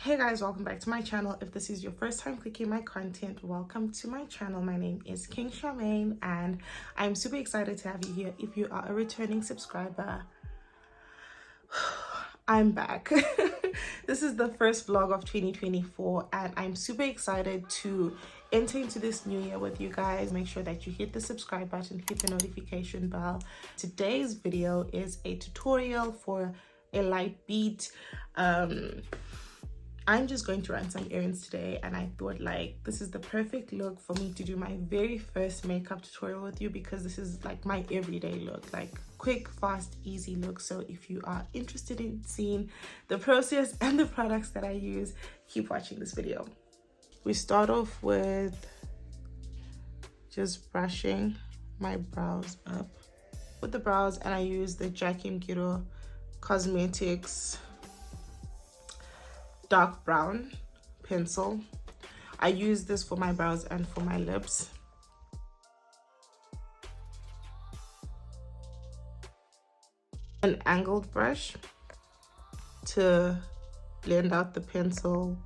Hey guys, welcome back to my channel. If this is your first time clicking my content, welcome to my channel. My name is King Charmaine and I'm super excited to have you here. If you are a returning subscriber, I'm back. This is the first vlog of 2024 and I'm super excited to enter into this new year with you guys. Make sure that you hit the subscribe button, hit the notification bell. Today's video is a tutorial for a light beat. I'm just going to run some errands today and I thought like this is the perfect look for me to do my very first makeup tutorial with you, because this is like my everyday look, like quick, fast, easy look. So if you are interested in seeing the process and the products that I use, keep watching this video. We start off with just brushing my brows up with the brows, and I use the Jackie Giro Cosmetics dark brown pencil. I use this for my brows and for my lips. An angled brush to blend out the pencil.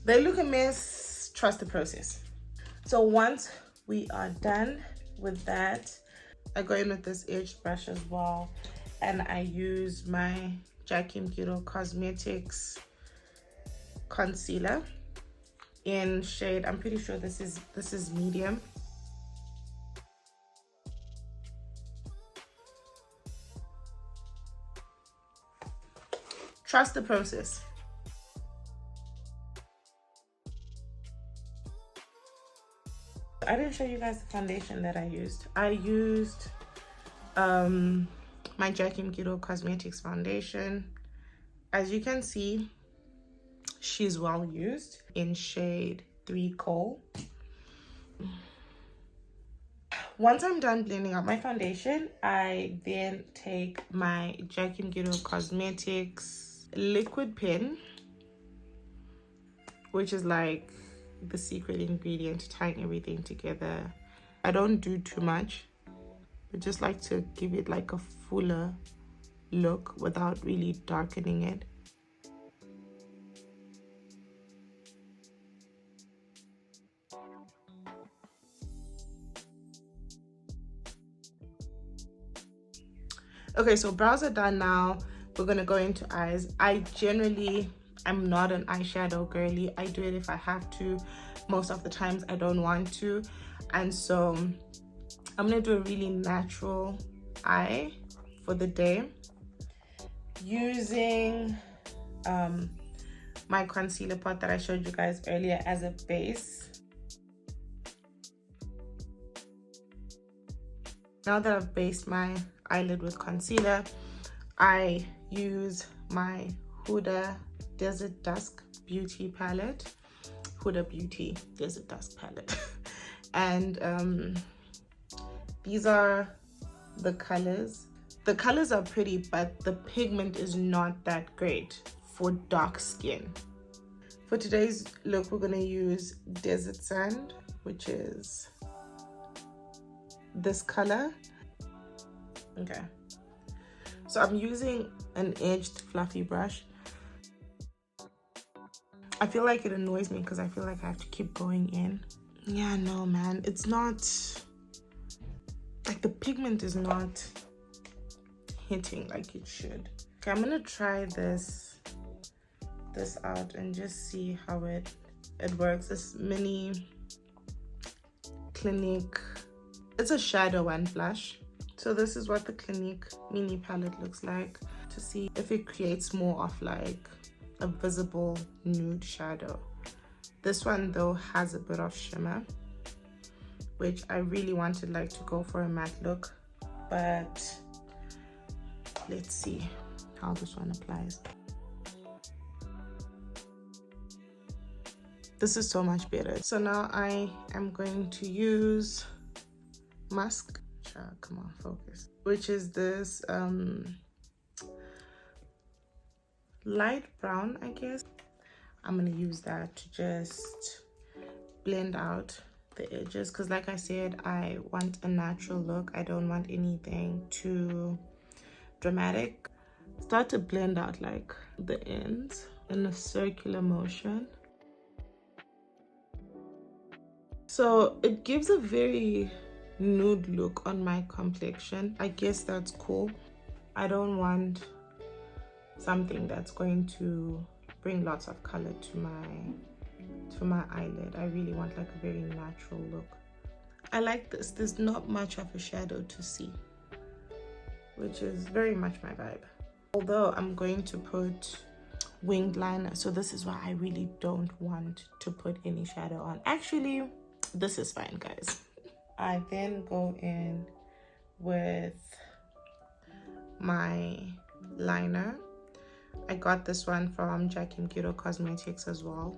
They look a mess, trust the process. So once we are done with that, I go in with this edged brush as well, and I use my Jackie Giro Cosmetics concealer in shade, I'm pretty sure this is medium. Trust the process. I didn't show you guys the foundation that I used. I used my Jackie Giro Cosmetics foundation. As you can see, she's well used, in shade 3 Coal. Once I'm done blending out my foundation, I then take my Jackie Giro Cosmetics liquid pen, which is like the secret ingredient to tying everything together. I don't do too much, I just like to give it like a fuller look without really darkening it. Okay, so brows are done now. We're gonna go into eyes. I'm not an eyeshadow girly. I do it if I have to. Most of the times I don't want to, and so I'm gonna do a really natural eye for the day using my concealer pot that I showed you guys earlier as a base. Now that I've based my eyelid with concealer, I use my Huda Desert Dusk Beauty palette. Huda Beauty Desert Dusk palette. And these are the colors. The colors are pretty, but the pigment is not that great for dark skin. For today's look, we're gonna use Desert Sand, which is this color. Okay, so I'm using an edged fluffy brush. I feel like it annoys me because I feel like I have to keep going in. Yeah, no man, it's not like the pigment is not hitting like it should. Okay, I'm gonna try this out and just see how it works. This mini Clinique, it's a shadow and blush. So this is what the Clinique mini palette looks like, to see if it creates more of like a visible nude shadow. This one though has a bit of shimmer, which I really wanted like to go for a matte look, but let's see how this one applies. This is so much better. So now I am going to use mask. Come on, focus. Which is this light brown, I guess. I'm gonna use that to just blend out the edges, because like I said, I want a natural look. I don't want anything too dramatic. start to blend out like the ends in a circular motion. So it gives a very nude look on my complexion. I guess that's cool. I don't want something that's going to bring lots of color to my eyelid. I really want like a very natural look. I like this. There's not much of a shadow to see, which is very much my vibe. Although I'm going to put winged liner, so this is why I really don't want to put any shadow on. Actually, this is fine, guys. I then go in with my liner. I got this one from Jackie Mkito Cosmetics as well.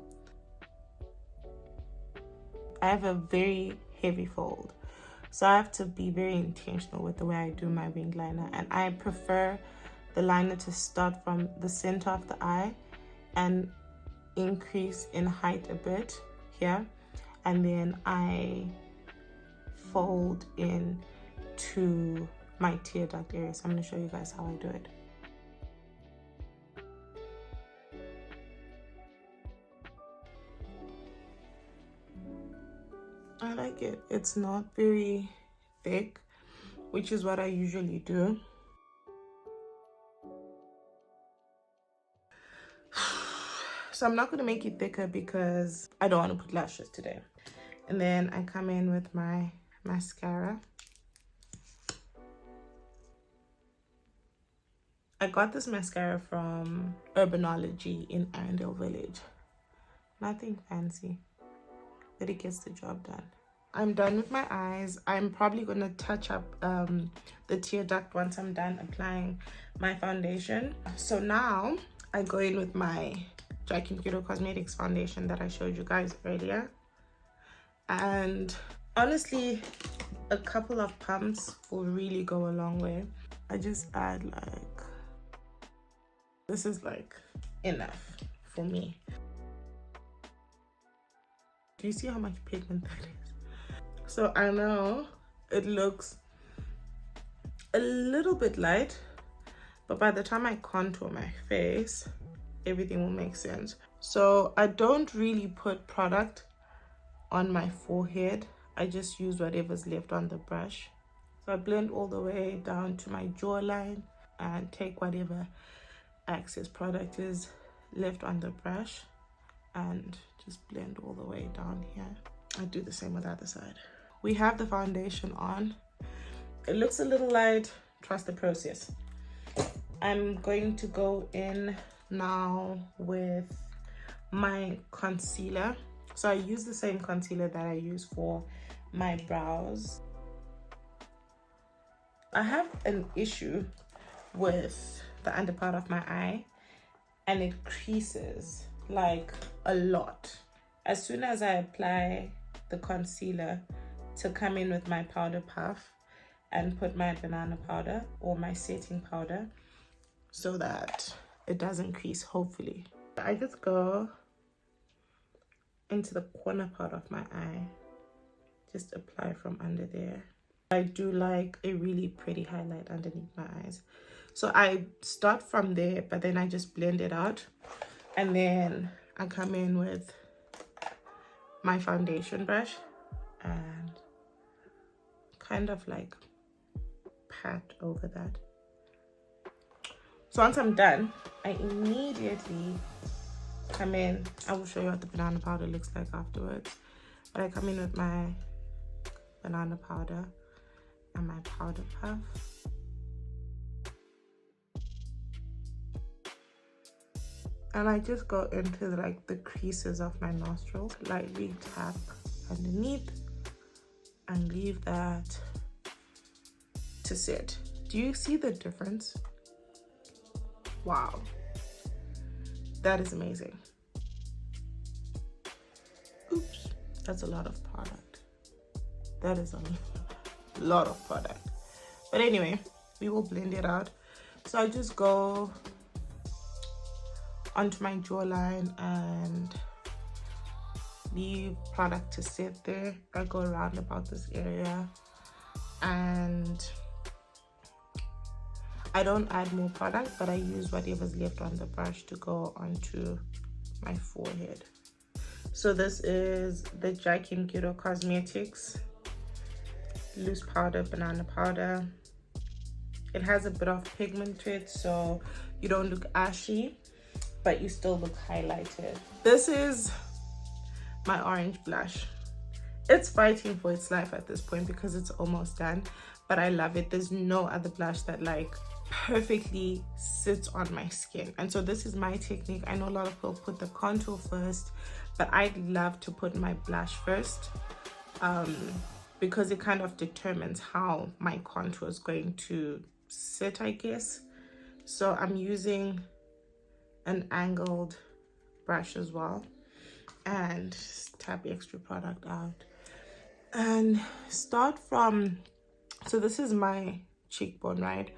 I have a very heavy fold, so I have to be very intentional with the way I do my winged liner, and I prefer the liner to start from the center of the eye and increase in height a bit here, and then I fold in to my tear duct area. So I'm going to show you guys how I do it. I like it. It's not very thick, which is what I usually do. So I'm not going to make it thicker because I don't want to put lashes today. And then I come in with my mascara. I got this mascara from Urbanology in Arendelle Village. Nothing fancy, but it gets the job done. I'm done with my eyes. I'm probably going to touch up the tear duct once I'm done applying my foundation. So now I go in with my Jackie Mkito Cosmetics foundation that I showed you guys earlier. And honestly, a couple of pumps will really go a long way. I just add like, this is like enough for me. Do you see how much pigment that is? So I know it looks a little bit light, but by the time I contour my face, everything will make sense. So I don't really put product on my forehead. I just use whatever's left on the brush. So I blend all the way down to my jawline and take whatever excess product is left on the brush and just blend all the way down here. I do the same with the other side. We have the foundation on. It looks a little light. Trust the process. I'm going to go in now with my concealer. So I use the same concealer that I use for my brows. I have an issue with the under part of my eye, and it creases like a lot. As soon as I apply the concealer to come in with my powder puff and put my banana powder or my setting powder so that it doesn't crease, hopefully. I just go into the corner part of my eye, just apply from under there. I do like a really pretty highlight underneath my eyes. So I start from there, but then I just blend it out. And then I come in with my foundation brush and kind of like pat over that. So once I'm done, I immediately come in. I will show you what the banana powder looks like afterwards. But I come in with my banana powder and my powder puff. And I just go into like the creases of my nostrils, lightly tap underneath and leave that to sit. Do you see the difference? Wow, that is amazing. Oops, that's a lot of product. That is a lot of product. But anyway, we will blend it out. So I just go onto my jawline and leave product to sit there. I go around about this area and I don't add more product, but I use whatever's left on the brush to go onto my forehead. So this is the Jackie Giro Cosmetics loose powder banana powder. It has a bit of pigment to it, so you don't look ashy, but you still look highlighted. This is my orange blush. It's fighting for its life at this point because it's almost done, but I love it. There's no other blush that like perfectly sits on my skin. And so this is my technique. I know a lot of people put the contour first, but I love to put my blush first because it kind of determines how my contour is going to sit, I guess. So I'm using an angled brush as well, and just tap the extra product out and start from, so this is my cheekbone, right?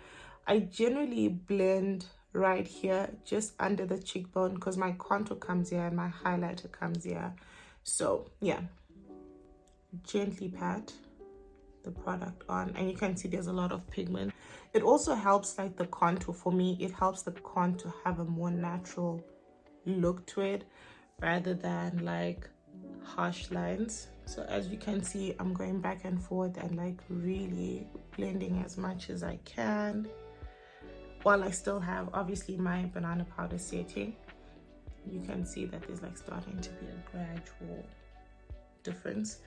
I generally blend right here just under the cheekbone because my contour comes here and my highlighter comes here. So yeah, gently pat the product on, and you can see there's a lot of pigment. It also helps like the contour, for me it helps the contour have a more natural look to it rather than like harsh lines. So as you can see, I'm going back and forth and like really blending as much as I can while I still have obviously my banana powder setting. You can see that there's like starting to be a gradual difference.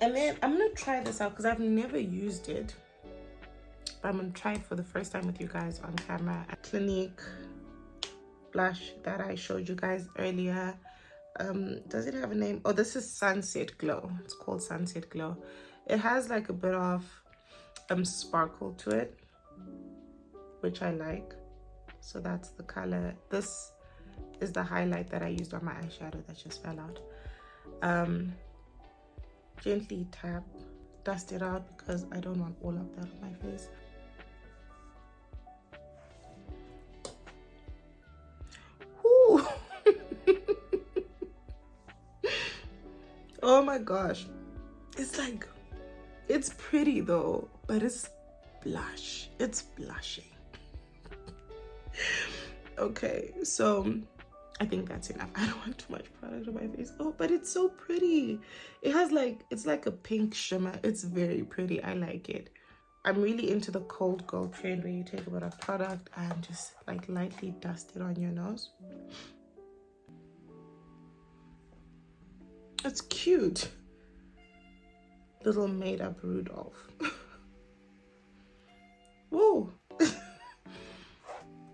And then I'm gonna try this out because I've never used it, but I'm gonna try it for the first time with you guys on camera. A Clinique blush that I showed you guys earlier. Does it have a name? Oh, this is Sunset Glow. It's called Sunset Glow. It has like a bit of sparkle to it, which I like. So that's the color. This is the highlight that I used on my eyeshadow that just fell out. Gently tap, dust it out because I don't want all of that on my face. Whew. Oh my gosh, it's like, it's pretty though, but it's blush, it's blushing. Okay, so I think that's enough. I don't want too much product on my face. Oh, but it's so pretty. It has like, it's like a pink shimmer. It's very pretty. I like it. I'm really into the cold gold trend where you take a bit of product and just like lightly dust it on your nose. It's cute. Little made up Rudolph. Whoa.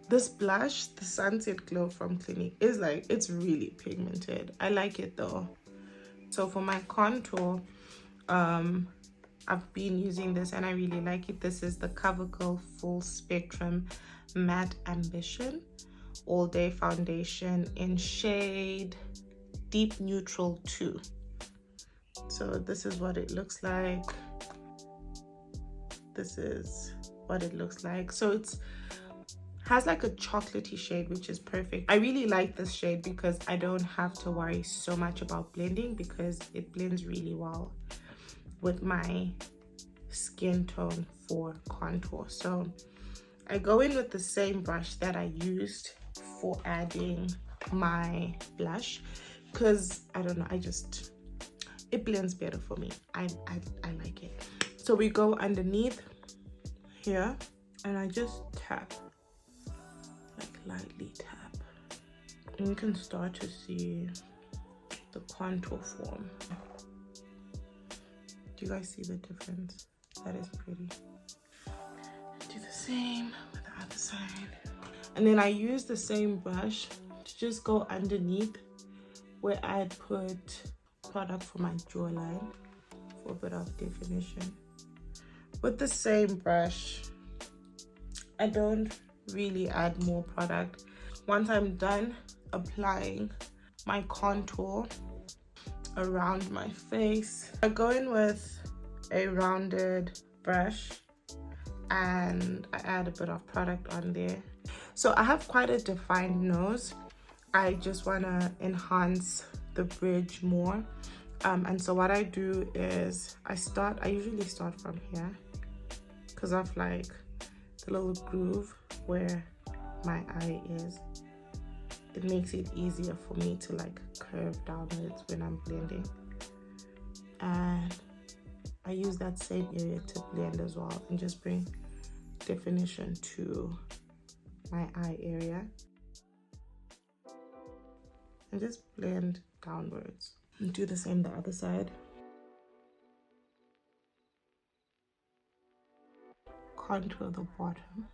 This blush, the Sunset Glow from Clinique, is like, it's really pigmented. I like it though. So for my contour, I've been using this and I really like it. This is the CoverGirl Full Spectrum Matte Ambition All Day Foundation in shade Deep Neutral 2. So this is what it looks like. This is what it looks like. So it's has like a chocolatey shade, which is perfect. I really like this shade because I don't have to worry so much about blending because it blends really well with my skin tone for contour. So I go in with the same brush that I used for adding my blush because I don't know, it blends better for me. I like it. So we go underneath here and I just tap, like lightly tap, and you can start to see the contour form. Do you guys see the difference? That is pretty. Do the same with the other side. And then I use the same brush to just go underneath where I had put product for my jawline for a bit of definition. With the same brush, I don't really add more product. Once I'm done applying my contour around my face, I go in with a rounded brush and I add a bit of product on there. So I have quite a defined nose. I just want to enhance the bridge more, and so what I do is I usually start from here because of like the little groove where my eye is. It makes it easier for me to like curve downwards when I'm blending. And I use that same area to blend as well and just bring definition to my eye area. And just blend downwards. And do the same the other side. Contour the bottom.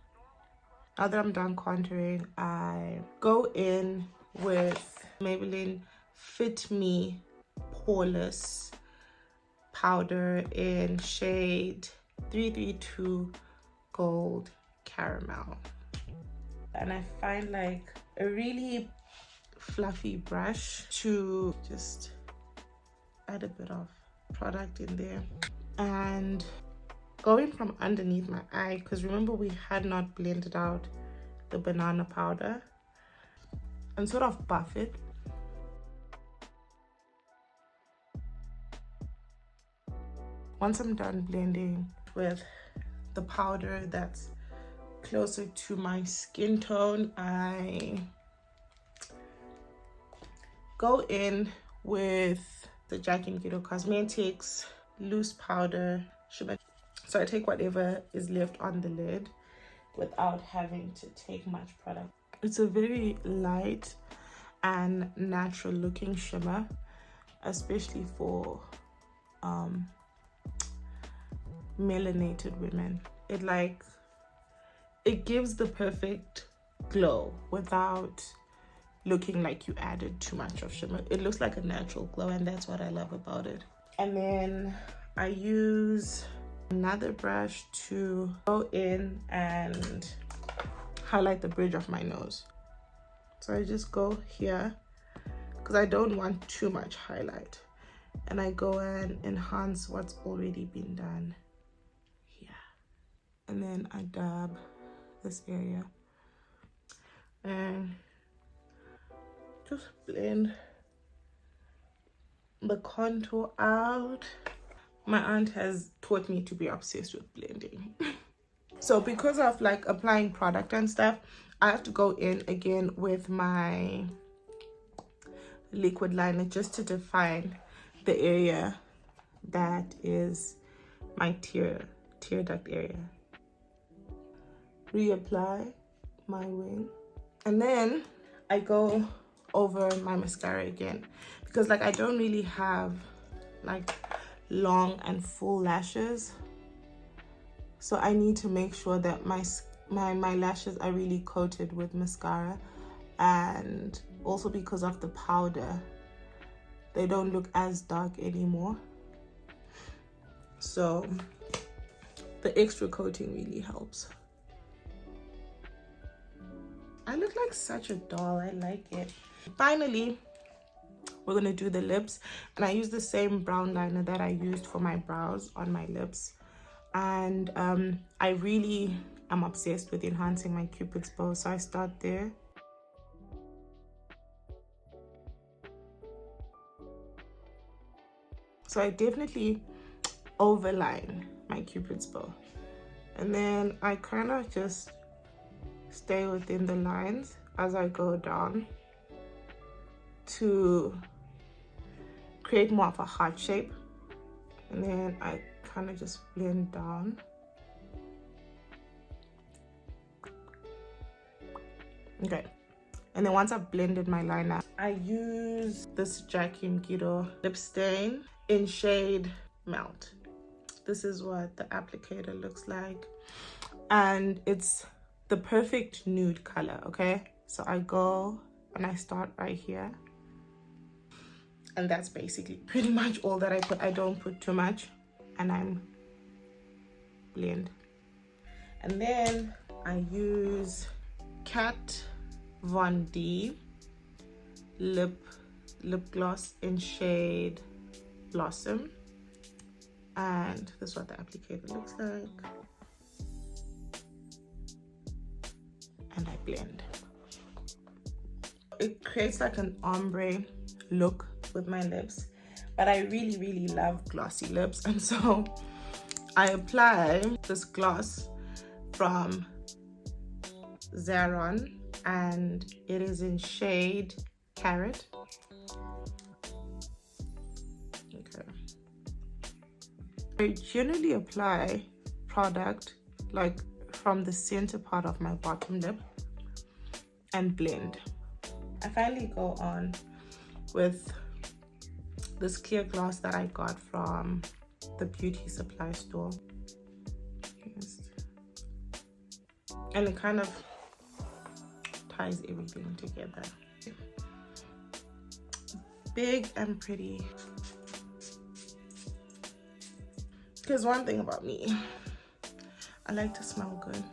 Now that I'm done contouring, I go in with Maybelline Fit Me Poreless powder in shade 332 Gold Caramel. And I find like a really fluffy brush to just add a bit of product in there. And going from underneath my eye, because remember we had not blended out the banana powder, and sort of buff it. Once I'm done blending with the powder that's closer to my skin tone, I go in with the Jackie & Guido Cosmetics loose powder shimmer. So I take whatever is left on the lid without having to take much product. It's a very light and natural looking shimmer, especially for melanated women. It gives the perfect glow without looking like you added too much of shimmer. It looks like a natural glow, and that's what I love about it. And then I use another brush to go in and highlight the bridge of my nose. So I just go here because I don't want too much highlight, and I go and enhance what's already been done here. And then I dab this area and just blend the contour out. My aunt has taught me to be obsessed with blending. So because of like applying product and stuff, I have to go in again with my liquid liner just to define the area that is my tear duct area. Reapply my wing, and then I go over my mascara again, because like I don't really have like long and full lashes, so I need to make sure that my lashes are really coated with mascara, and also because of the powder they don't look as dark anymore, so the extra coating really helps. I look like such a doll. I like it. Finally, we're gonna do the lips, and I use the same brown liner that I used for my brows on my lips. And I really am obsessed with enhancing my Cupid's bow, so I start there. So I definitely overline my Cupid's bow, and then I kind of just stay within the lines as I go down to create more of a heart shape, and then I kind of just blend down. Okay, and then once I've blended my liner, I use this Jackie & Guido lip stain in shade Melt. This is what the applicator looks like, and it's the perfect nude color. Okay, so I go and I start right here, and that's basically pretty much all that I put. I don't put too much, and I'm blend. And then I use Kat Von D lip gloss in shade Blossom, and this is what the applicator looks like. And I blend. It creates like an ombre look with my lips, but I really love glossy lips, and so I apply this gloss from Zaron, and it is in shade Carrot. Okay. I generally apply product like from the center part of my bottom lip and blend. I finally go on with this clear gloss that I got from the beauty supply store. And it kind of ties everything together. Big and pretty. Because one thing about me, I like to smell good.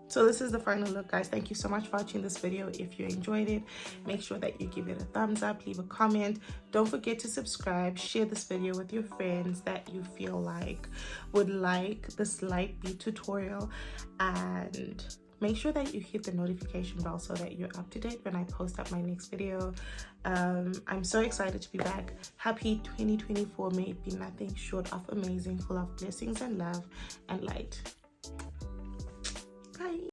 So this is the final look, guys. Thank you so much for watching this video. If you enjoyed it, make sure that you give it a thumbs up, leave a comment. Don't forget to subscribe, share this video with your friends that you feel like would like this light bead tutorial, and make sure that you hit the notification bell so that you're up to date when I post up my next video. I'm so excited to be back. Happy 2024. May it be nothing short of amazing, full of blessings and love and light. Bye.